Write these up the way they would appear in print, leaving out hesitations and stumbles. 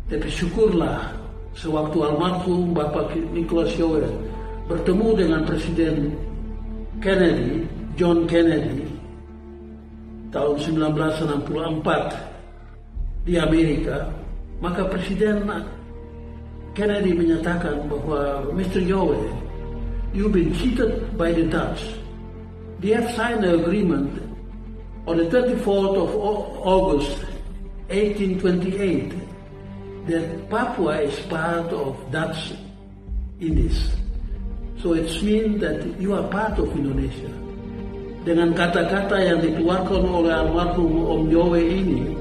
Tapi syukurlah sewaktu almarhum Bapak Nicholas Yohe bertemu dengan Presiden Kennedy, John Kennedy, tahun 1964 di Amerika, maka Presiden Kennedy menyatakan bahwa Mr. Yohe, you've been cheated by the Dutch. They have signed an agreement on the 34th of August 1828 that Papua is part of Dutch Indies. So it means that you are part of Indonesia. Dengan kata-kata yang dikeluarkan oleh almarhum Om Yohe ini,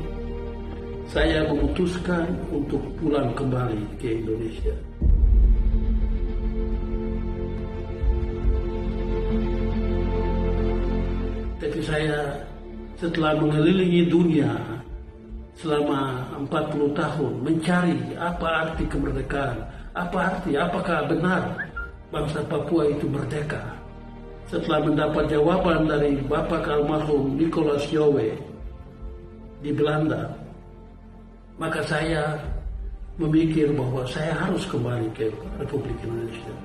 saya memutuskan untuk pulang kembali ke Indonesia. Tapi saya setelah mengelilingi dunia selama 40 tahun mencari apa arti kemerdekaan, apakah benar bangsa Papua itu merdeka. Setelah mendapat jawaban dari Bapak almarhum Nicholas Yohe di Belanda, maka saya memikir bahwa saya harus kembali ke Republik Indonesia.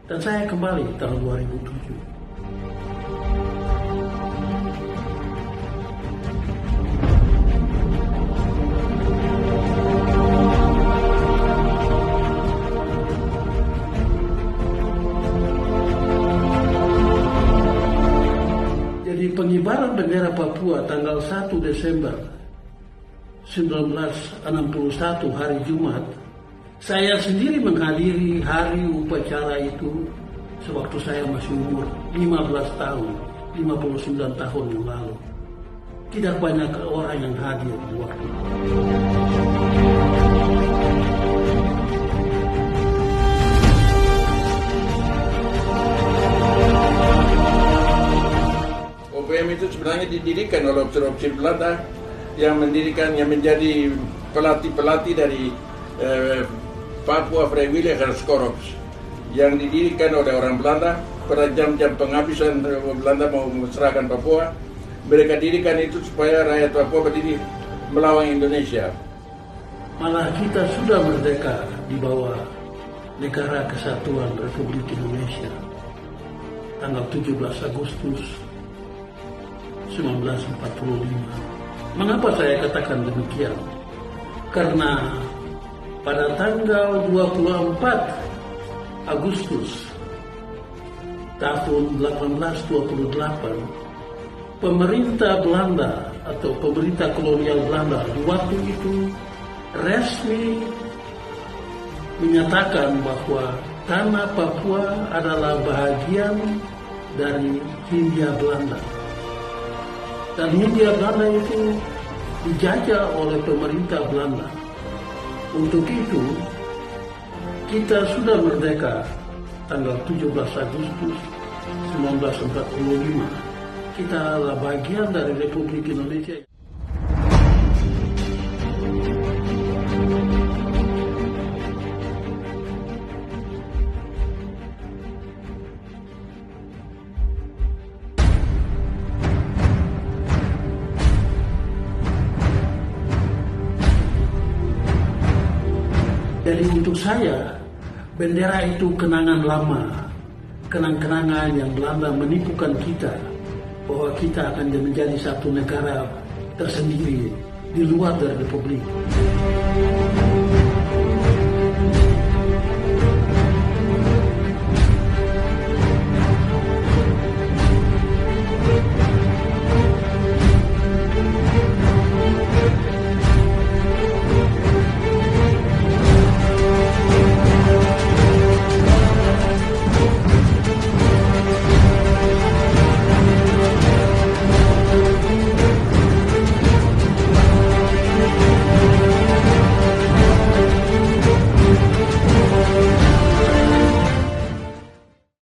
Dan saya kembali tahun 2007. Pengibaran bendera Papua tanggal 1 Desember 1961 hari Jumat, saya sendiri menghadiri hari upacara itu sewaktu saya masih umur 15 tahun, 59 tahun yang lalu. Tidak banyak orang yang hadir di waktu itu. OPM itu sebenarnya didirikan oleh ofisir-ofisir Belanda yang menjadi pelatih-pelatih dari Papua Vrijwilligers Korps yang didirikan oleh orang Belanda pada jam-jam penghabisan Belanda mau menserahkan Papua. Mereka dirikan itu supaya rakyat Papua berdiri melawan Indonesia. Malah kita sudah merdeka di bawah Negara Kesatuan Republik Indonesia tanggal 17 Agustus 1945. Mengapa saya katakan demikian? Karena pada tanggal 24 Agustus tahun 1828, pemerintah Belanda atau pemerintah kolonial Belanda di waktu itu resmi menyatakan bahwa tanah Papua adalah bagian dari Hindia Belanda. Dan Hindia Belanda itu dijajah oleh pemerintah Belanda. Untuk itu, kita sudah merdeka tanggal 17 Agustus 1945. Kita adalah bagian dari Republik Indonesia. Jadi untuk saya, bendera itu kenangan lama, kenang-kenangan yang Belanda menipukan kita bahwa kita akan menjadi satu negara tersendiri di luar dari Republik.